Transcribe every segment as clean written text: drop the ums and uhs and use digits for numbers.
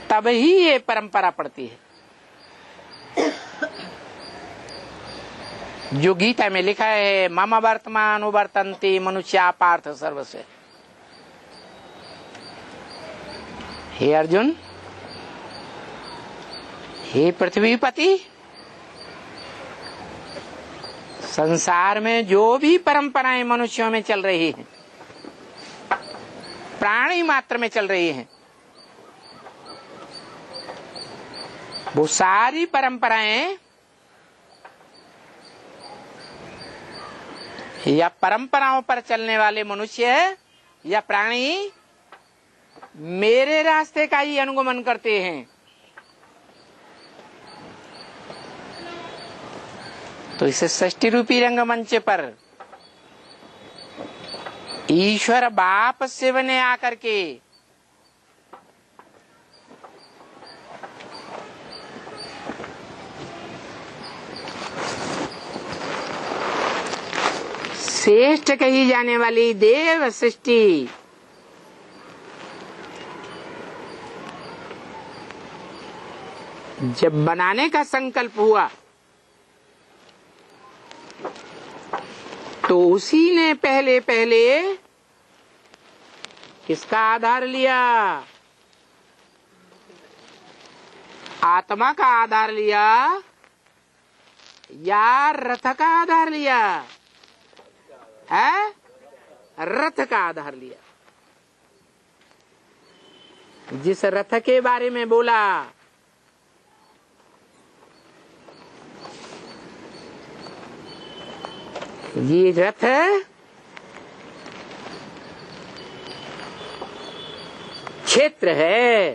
तब ही ये परंपरा पड़ती है। जो गीता में लिखा है, मम वर्तमान वर्तन्ते मनुष्या पार्थ सर्वस्व। हे अर्जुन, हे पृथ्वीपति, संसार में जो भी परंपराएं मनुष्यों में चल रही हैं, प्राणी मात्र में चल रही हैं, वो सारी परंपराएं या परंपराओं पर चलने वाले मनुष्य या प्राणी मेरे रास्ते का ही अनुगमन करते हैं। तो इसे सृष्टि रूपी रंगमंच पर ईश्वर बाप शिव ने आकर के श्रेष्ठ कही जाने वाली देव सृष्टि जब बनाने का संकल्प हुआ तो उसी ने पहले पहले किसका आधार लिया? आत्मा का आधार लिया या रथ का आधार लिया? है रथ का आधार लिया। जिस रथ के बारे में बोला, ये रथ क्षेत्र है।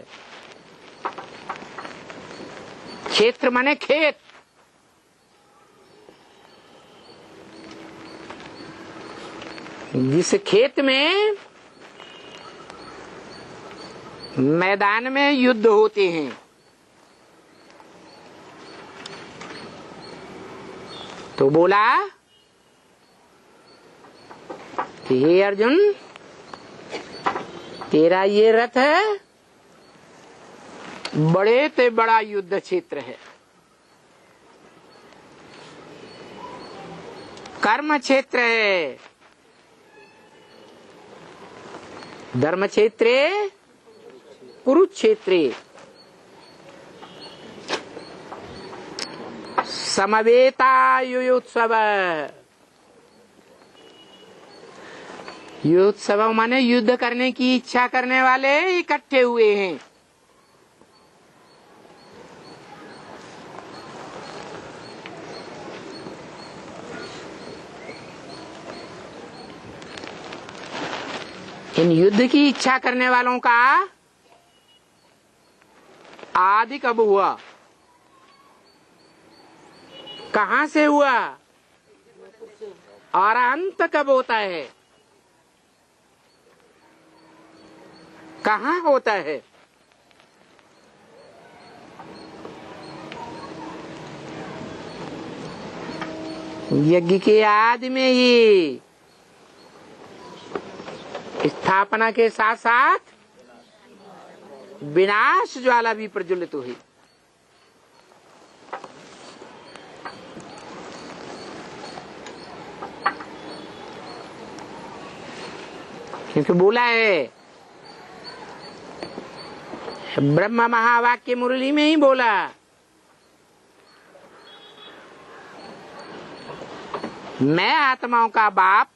क्षेत्र माने खेत। जिस खेत में मैदान में युद्ध होते हैं, तो बोला कि हे अर्जुन, तेरा ये रथ है, बड़े से बड़ा युद्ध क्षेत्र है। कर्म क्षेत्र है। धर्म क्षेत्रे कुरुक्षेत्रे समवेतायुत्सव। युत्सव माने युद्ध करने की इच्छा करने वाले इकट्ठे हुए हैं। इन युद्ध की इच्छा करने वालों का आदि कब हुआ? कहां से हुआ? और अंत कब होता है? कहां होता है? यज्ञ के आदि में ही स्थापना के साथ साथ विनाश ज्वाला भी प्रज्वलित हुई। क्योंकि बोला है, ब्रह्म महावाक्य मुरली में ही बोला, मैं आत्माओं का बाप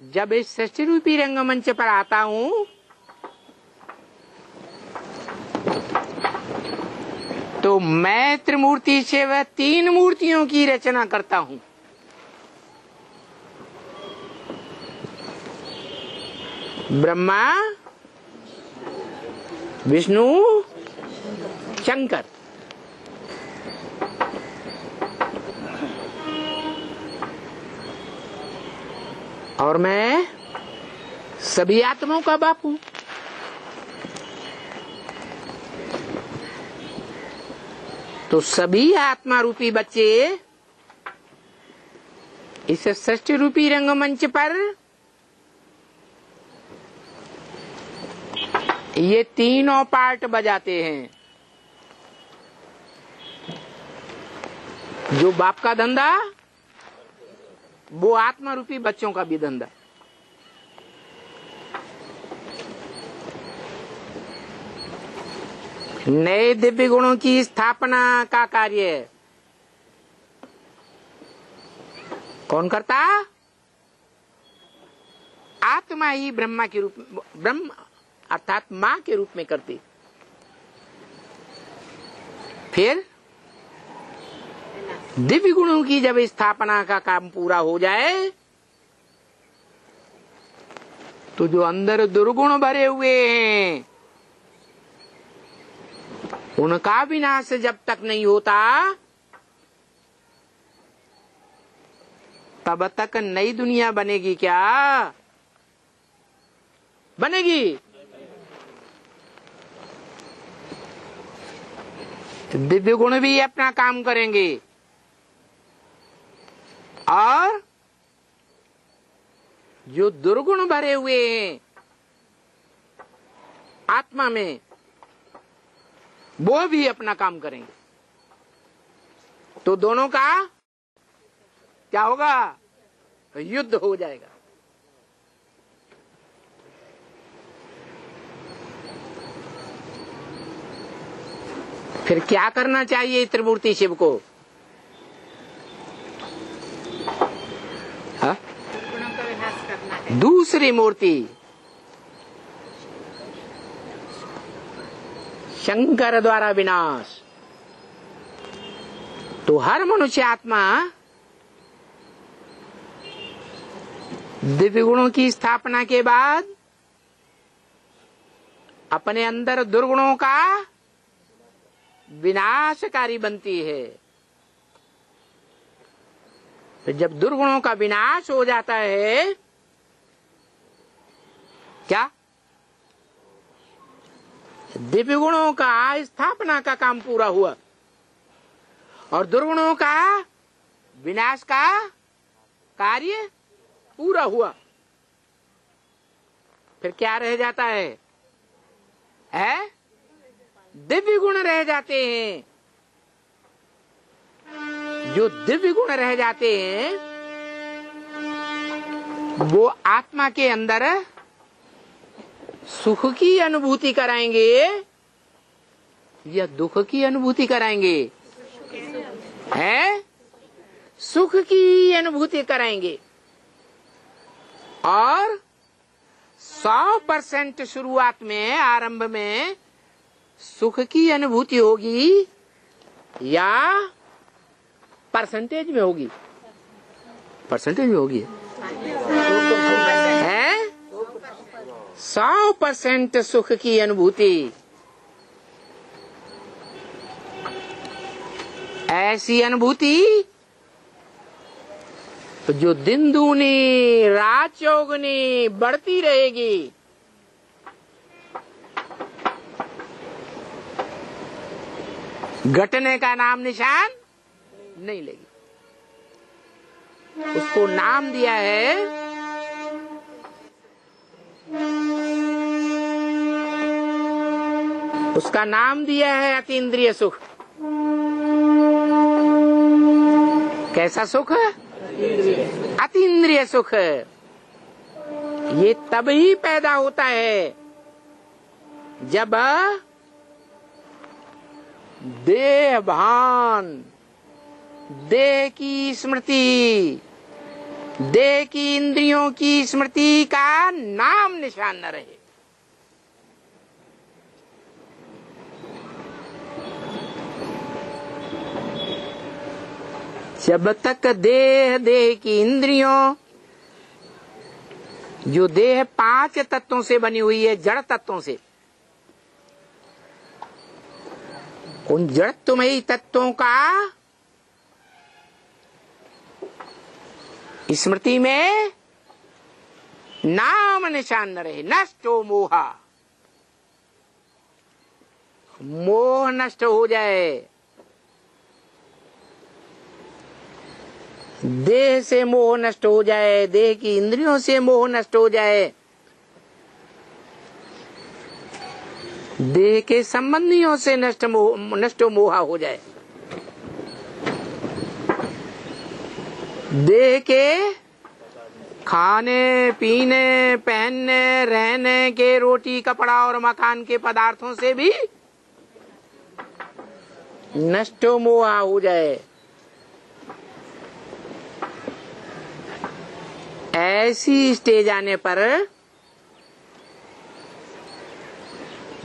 जब इस सृष्टि रूपी रंगमंच पर आता हूं तो मैं त्रिमूर्ति से वह तीन मूर्तियों की रचना करता हूं। ब्रह्मा, विष्णु, शंकर। और मैं सभी आत्माओं का बाप हूं। तो सभी आत्मा रूपी बच्चे इस सृष्टि रूपी रंगमंच पर ये तीनों पार्ट बजाते हैं। जो बाप का धंधा, वो आत्मा रूपी बच्चों का भी धंधा। नए दिव्य गुणों की स्थापना का कार्य कौन करता? आत्मा ही ब्रह्मा के रूप में, ब्रह्म अर्थात मां के रूप में करती। फिर दिव्य गुणों की जब स्थापना का काम पूरा हो जाए तो जो अंदर दुर्गुण भरे हुए हैं उनका विनाश जब तक नहीं होता तब तक नई दुनिया बनेगी क्या? बनेगी? दिव्य गुण भी अपना काम करेंगे और जो दुर्गुण भरे हुए हैं आत्मा में वो भी अपना काम करेंगे। तो दोनों का क्या होगा? युद्ध हो जाएगा। फिर क्या करना चाहिए त्रिमूर्ति शिव को? दूसरी मूर्ति शंकर द्वारा विनाश। तो हर मनुष्य आत्मा दिव्य गुणों की स्थापना के बाद अपने अंदर दुर्गुणों का विनाशकारी बनती है। तो जब दुर्गुणों का विनाश हो जाता है क्या? दिव्य गुणों का स्थापना का काम पूरा हुआ और दुर्गुणों का विनाश का कार्य पूरा हुआ। फिर क्या रह जाता है? दिव्य गुण रह जाते हैं। जो दिव्य गुण रह जाते हैं वो आत्मा के अंदर सुख की अनुभूति कराएंगे या दुख की अनुभूति कराएंगे? सुख की अनुभूति कराएंगे और 100% शुरुआत में, आरंभ में सुख की अनुभूति होगी या परसेंटेज में होगी? परसेंटेज में होगी। 100% सुख की अनुभूति। ऐसी अनुभूति जो दिन दूनी रात चौगुनी बढ़ती रहेगी। घटने का नाम निशान नहीं लेगी। उसको नाम दिया है उसका नाम दिया है अतीन्द्रिय सुख। कैसा सुख? अतीन्द्रिय सुख। ये तभी पैदा होता है जब देह भान, देह की स्मृति, देह की इंद्रियों की स्मृति का नाम निशान न रहे। जब तक देह की इंद्रियों, जो देह 5 तत्वों से बनी हुई है, जड़ तत्वों से, उन जड़त्वमयी तत्वों का स्मृति में नाम निशान न रहे। नष्टो मोहा, मोह नष्ट हो जाए। देह से मोह नष्ट हो जाए, देह की इंद्रियों से मोह नष्ट हो जाए। देह के संबंधियों से नष्ट मोहा हो जाए। देह के खाने पीने पहनने रहने के रोटी कपड़ा और मकान के पदार्थों से भी नष्ट मोहा हो जाए। ऐसी स्टेज आने पर,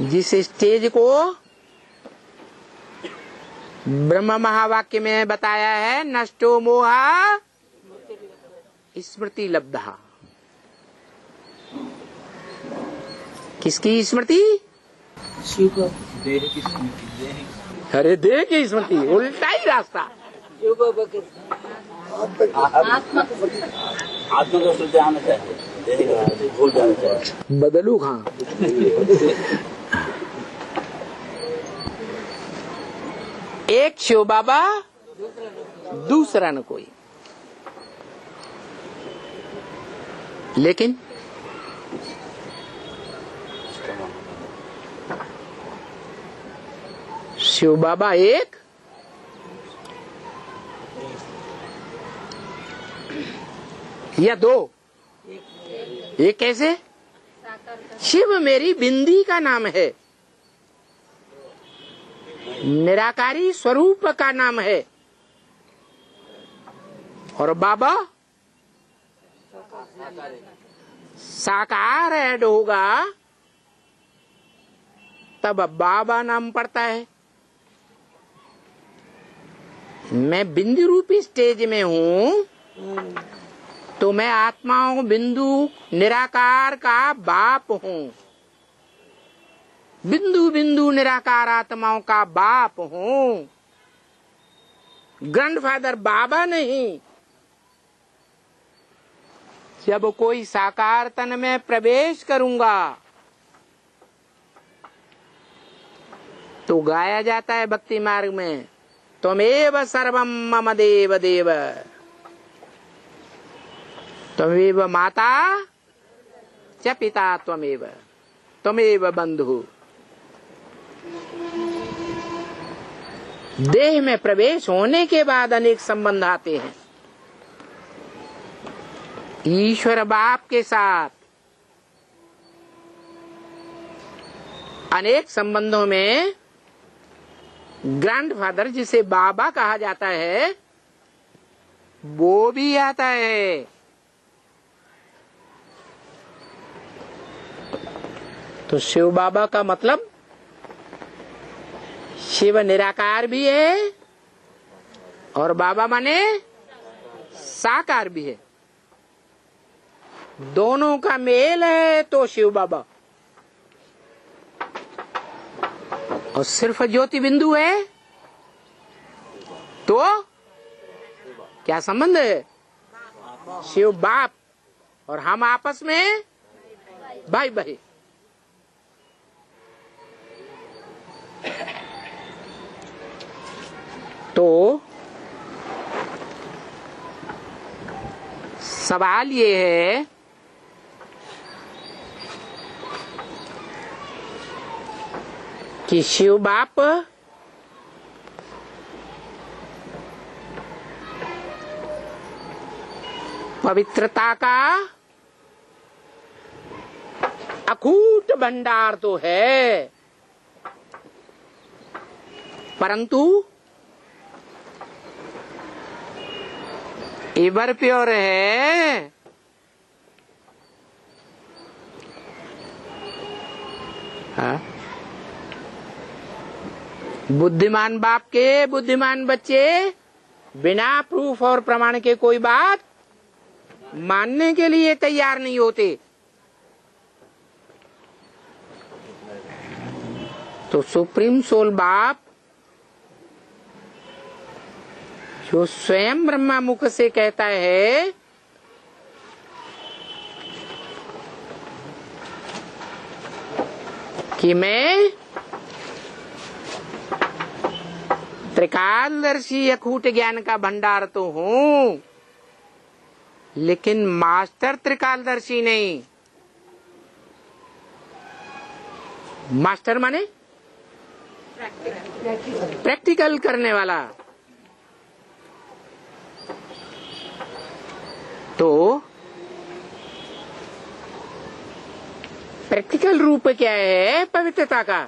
जिस स्टेज को ब्रह्म महावाक्य में बताया है, नष्टो मोहा स्मृति लब्धा। किसकी स्मृति? देह की स्मृति। अरे देह की स्मृति, उल्टा ही रास्ता। आत्मा को स्मृति आना चाहिए, देह भूल जाना चाहिए। बदलू खां। एक शिव बाबा, दूसरा न कोई। लेकिन शिव बाबा एक, या दो? एक कैसे? शिव मेरी बिंदी का नाम है, निराकारी स्वरूप का नाम है, और बाबा साकार ऐड होगा तब बाबा नाम पड़ता है। मैं बिंदु रूपी स्टेज में हूँ तो मैं आत्माओं बिंदु निराकार का बाप हूँ। बिंदु बिंदु निराकार आत्माओं का बाप हूँ, ग्रैंडफादर बाबा नहीं। जब कोई साकार तन में प्रवेश करूंगा तो गाया जाता है भक्ति मार्ग में, त्वमेव सर्वम मम देव देव, त्वमेव माता च पिता त्वमेव, त्वमेव बंधु। देह में प्रवेश होने के बाद अनेक संबंध आते हैं ईश्वर बाप के साथ। अनेक संबंधों में ग्रैंडफादर, जिसे बाबा कहा जाता है, वो भी आता है। तो शिव बाबा का मतलब शिव निराकार भी है और बाबा माने साकार भी है। दोनों का मेल है तो शिव बाबा। और सिर्फ ज्योति बिंदु है तो क्या संबंध है? शिव बाप और हम आपस में भाई भाई। तो सवाल ये है कि शिव बाप पवित्रता का अकूट भंडार तो है, परंतु एवर प्योर है। हाँ? बुद्धिमान बाप के बुद्धिमान बच्चे बिना प्रूफ और प्रमाण के कोई बात मानने के लिए तैयार नहीं होते। तो सुप्रीम सोल बाप जो स्वयं ब्रह्मा मुख से कहता है कि मैं त्रिकालदर्शी अखूट ज्ञान का भंडार तो हूं, लेकिन मास्टर त्रिकालदर्शी नहीं। मास्टर माने प्रैक्टिकल करने वाला। तो प्रैक्टिकल रूप क्या है पवित्रता का?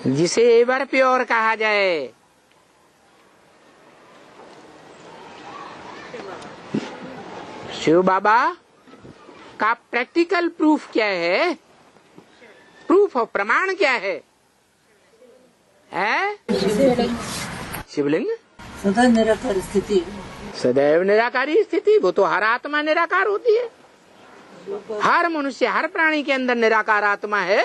जिसे एवर प्योर कहा जाए। शिव बाबा का प्रैक्टिकल प्रूफ क्या है? प्रूफ और प्रमाण क्या है? शिवलिंग सदैव निराकार स्थिति। सदैव निराकारी स्थिति। वो तो हर आत्मा निराकार होती है। हर मनुष्य हर प्राणी के अंदर निराकार आत्मा है।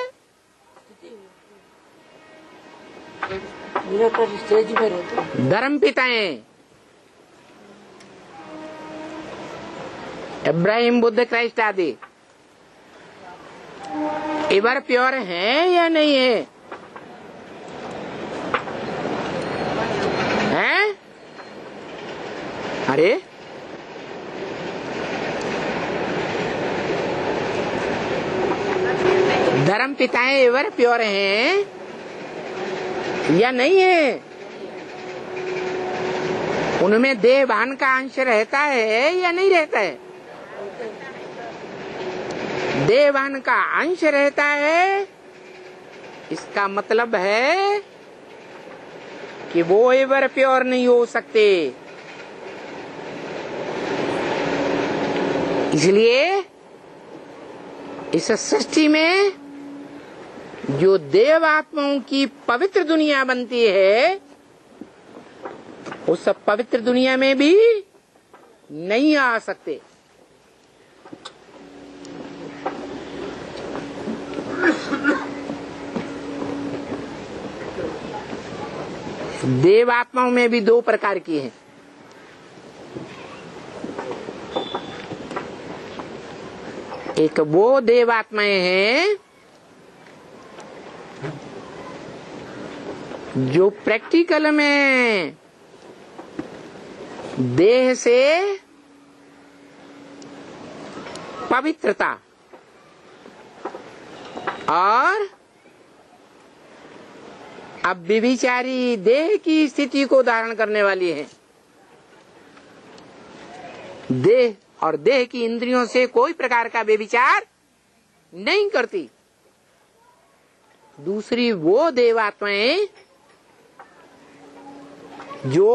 निराकार स्टेज में रहते। धर्म पिताएं इब्राहिम, बुद्ध, क्राइस्ट आदि एवर प्योर हैं या नहीं है? हैं? अरे धर्म पिताएं एवर प्योर हैं या नहीं है? उनमें देहभान का अंश रहता है या नहीं रहता है? देहभान का अंश रहता है। इसका मतलब है कि वो एवर प्योर नहीं हो सकते। इसलिए इस सृष्टि में जो देव आत्माओं की पवित्र दुनिया बनती है, उस पवित्र दुनिया में भी नहीं आ सकते। देव आत्माओं में भी दो प्रकार की हैं। एक वो देव आत्माएं हैं जो प्रैक्टिकल में देह से पवित्रता और अब व्यभिचारी देह की स्थिति को धारण करने वाली है। देह और देह की इंद्रियों से कोई प्रकार का व्यभिचार नहीं करती। दूसरी वो देवात्माएं जो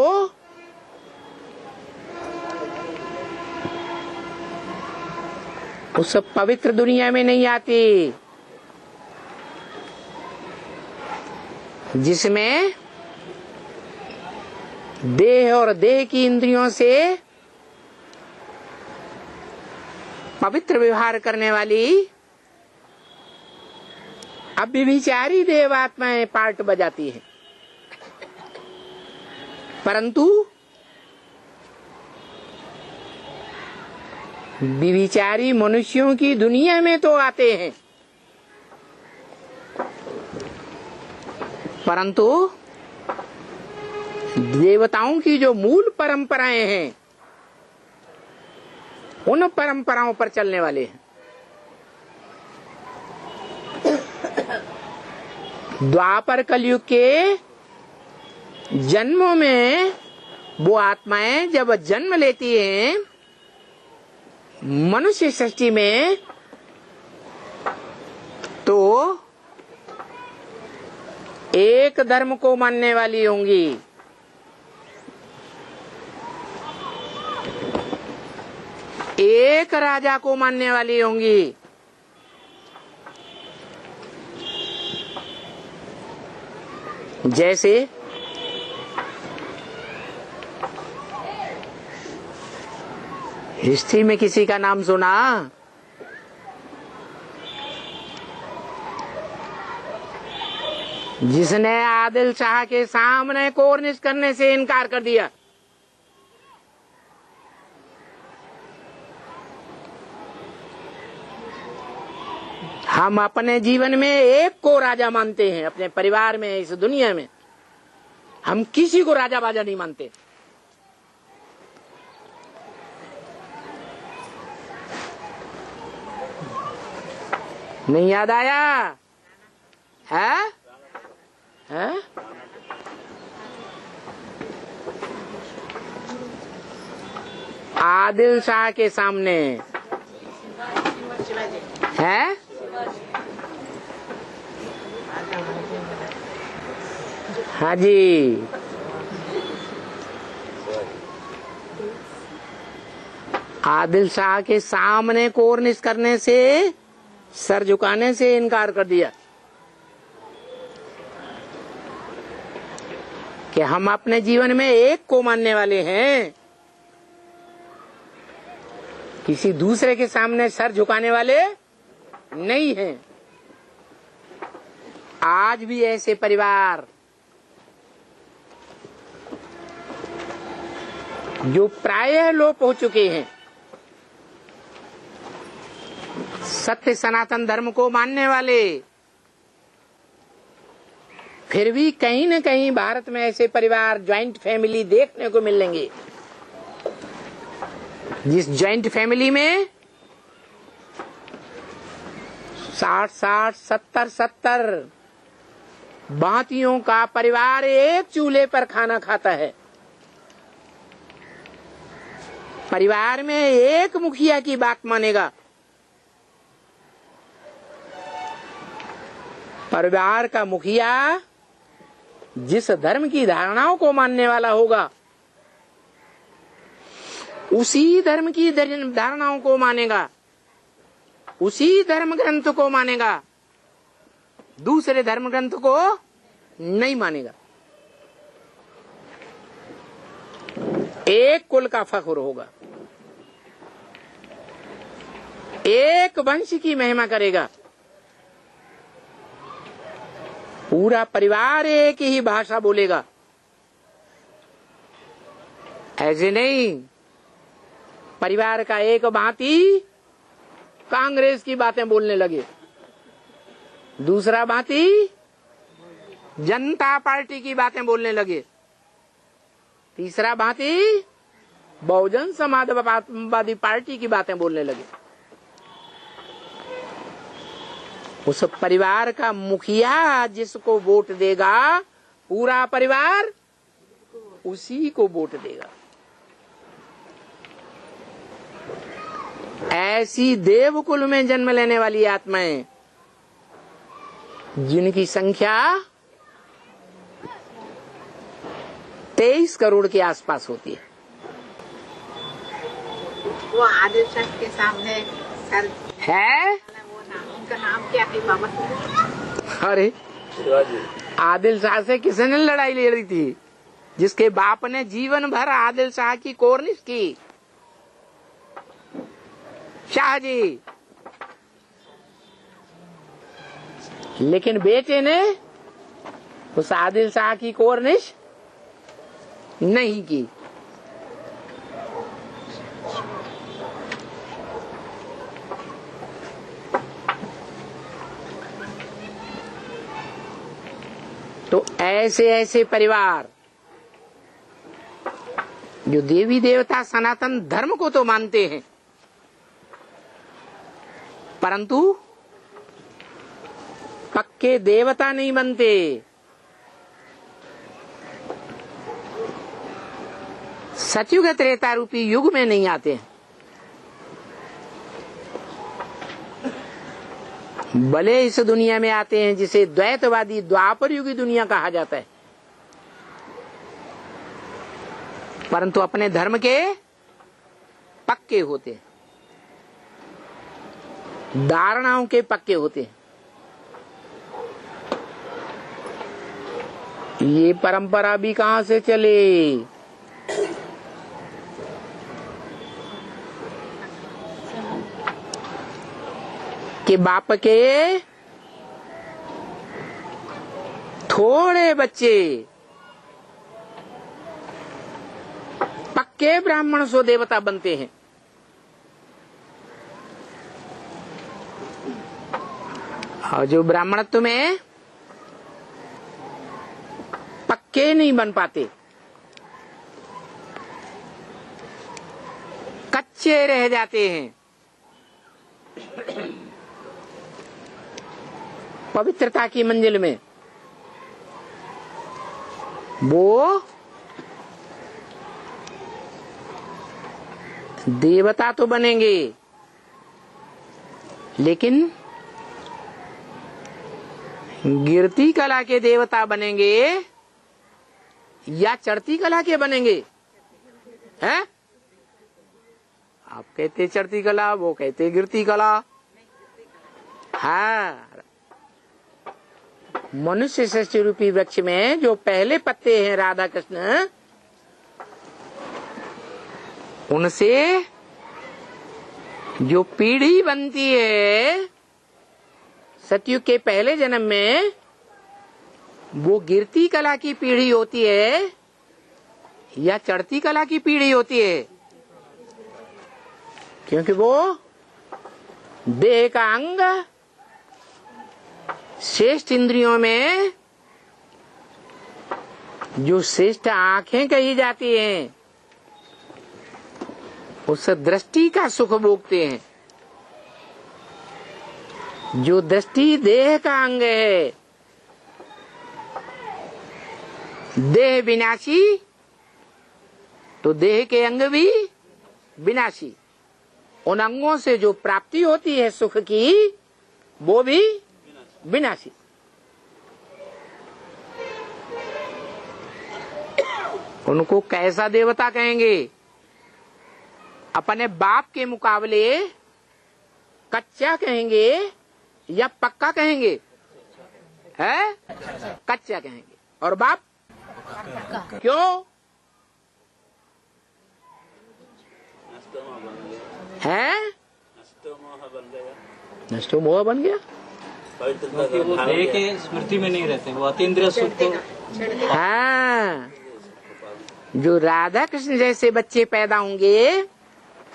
उस पवित्र दुनिया में नहीं आती, जिसमें देह और देह की इंद्रियों से पवित्र व्यवहार करने वाली अव्यभिचारी देवात्माएं पार्ट बजाती है। परंतु व्यभिचारी मनुष्यों की दुनिया में तो आते हैं, परंतु देवताओं की जो मूल परंपराएं हैं, उन परंपराओं पर चलने वाले हैं। द्वापर कलयुग के जन्मों में वो आत्माएं जब जन्म लेती हैं मनुष्य सृष्टि में, तो एक धर्म को मानने वाली होंगी। एक राजा को मानने वाली होंगी। जैसे हिस्ट्री में किसी का नाम सुना? जिसने आदिल शाह के सामने कोर्निश करने से इनकार कर दिया। हम अपने जीवन में एक को राजा मानते हैं, अपने परिवार में, इस दुनिया में हम किसी को राजा बाजा नहीं मानते। नहीं याद आया है? आदिल शाह के सामने है? हाँ जी, आदिल शाह के सामने कोर्निश करने से, सर झुकाने से इनकार कर दिया कि हम अपने जीवन में एक को मानने वाले हैं, किसी दूसरे के सामने सर झुकाने वाले नहीं हैं। आज भी ऐसे परिवार जो प्रायः लोप हो चुके हैं, सत्य सनातन धर्म को मानने वाले, फिर भी कहीं न कहीं भारत में ऐसे परिवार, ज्वाइंट फैमिली देखने को मिलेंगे, जिस ज्वाइंट फैमिली में 60-60, 70-70 भांतियों का परिवार एक चूल्हे पर खाना खाता है। परिवार में एक मुखिया की बात मानेगा। परिवार का मुखिया जिस धर्म की धारणाओं को मानने वाला होगा, उसी धर्म की धारणाओं को मानेगा, उसी धर्म ग्रंथ को मानेगा, दूसरे धर्म ग्रंथ को नहीं मानेगा। एक कुल का फख्र होगा, एक वंश की महिमा करेगा, पूरा परिवार एक ही भाषा बोलेगा। ऐसे नहीं परिवार का एक भांति कांग्रेस की बातें बोलने लगे, दूसरा भांति जनता पार्टी की बातें बोलने लगे, तीसरा भांति बहुजन समाजवादी पार्टी की बातें बोलने लगे। उस परिवार का मुखिया जिसको वोट देगा, पूरा परिवार उसी को वोट देगा। ऐसी देवकुल में जन्म लेने वाली आत्माएं, जिनकी संख्या 23 करोड़ के आसपास होती है, वो आदिल शाह के सामने सर है। उनका नाम क्या है बाबा? अरे आदिल शाह से किसने लड़ाई ले रही थी? जिसके बाप ने जीवन भर आदिल शाह की कोर्निश की, शाह जी। लेकिन बेटे ने उस आदिल शाह की कोर्निश नहीं की। तो ऐसे ऐसे परिवार जो देवी देवता सनातन धर्म को तो मानते हैं, परंतु पक्के देवता नहीं बनते। सतयुग त्रेता रूपी युग में नहीं आते, भले इस दुनिया में आते हैं जिसे द्वैतवादी द्वापर युगी दुनिया कहा जाता है, परंतु अपने धर्म के पक्के होते हैं, धारणाओं के पक्के होते हैं। ये परंपरा भी कहां से चले? कि बाप के थोड़े बच्चे पक्के ब्राह्मण सो देवता बनते हैं, और जो ब्राह्मणत्व में पक्के नहीं बन पाते, कच्चे रह जाते हैं, पवित्रता की मंजिल में, वो देवता तो बनेंगे, लेकिन गिरती कला के देवता बनेंगे या चढ़ती कला के बनेंगे? हैं? आप कहते चढ़ती कला, वो कहते गिरती कला। हाँ, मनुष्य सृष्टि रूपी वृक्ष में जो पहले पत्ते हैं राधा कृष्ण, उनसे जो पीढ़ी बनती है सतयुग के पहले जन्म में, वो गिरती कला की पीढ़ी होती है या चढ़ती कला की पीढ़ी होती है? क्योंकि वो देह का अंग श्रेष्ठ इंद्रियों में जो श्रेष्ठ आंखें कही जाती हैं, उस दृष्टि का सुख भोगते हैं। जो दृष्टि देह का अंग है, देह विनाशी तो देह के अंग भी विनाशी। उन अंगों से जो प्राप्ति होती है सुख की, वो भी विनाशी। उनको कैसा देवता कहेंगे? अपने बाप के मुकाबले कच्चा कहेंगे या पक्का कहेंगे? है कच्चा कहेंगे। और बाप क्यों है? नष्टो मोह बन गया। पवित्रता वो देह के स्मृति में नहीं रहते, वो अतीन्द्रिय सुख को। हाँ, जो राधा कृष्ण जैसे बच्चे पैदा होंगे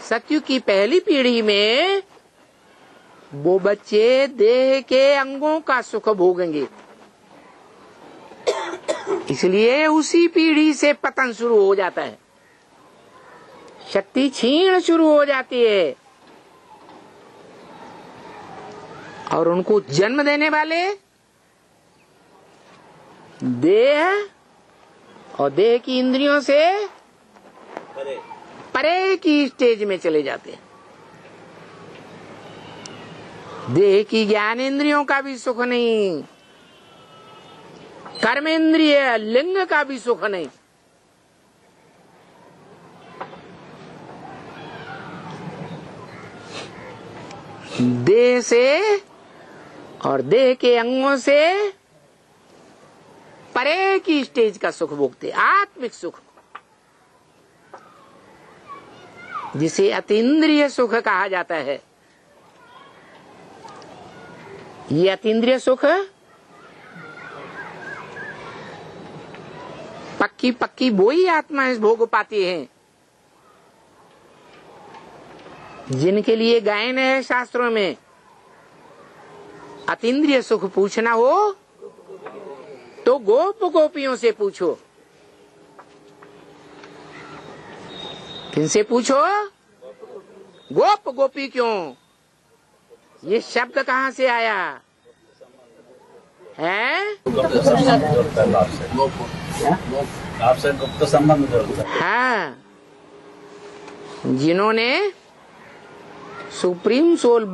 सतयुग की पहली पीढ़ी में, वो बच्चे देह के अंगों का सुख भोगेंगे। इसलिए उसी पीढ़ी से पतन शुरू हो जाता है, शक्ति क्षीण शुरू हो जाती है। और उनको जन्म देने वाले देह और देह की इंद्रियों से परे की स्टेज में चले जाते हैं। देह की ज्ञान इंद्रियों का भी सुख नहीं, कर्मेंद्रिय लिंग का भी सुख नहीं। देह से और देह के अंगों से परे की स्टेज का सुख भोगते, आत्मिक सुख, जिसे अतीन्द्रिय सुख कहा जाता है। ये अतीन्द्रिय सुख पक्की पक्की वो ही आत्मा भोग पाती है जिनके लिए गायन है शास्त्रों में। अतीन्द्रिय सुख पूछना हो तो गोप गोपियों से पूछो। किनसे पूछो? गोप गोपी। क्यों? ये शब्द कहाँ से आया है? आपसे गुप्त संबंध जोड़ता है। हाँ, जिन्होंने सुप्रीम सोल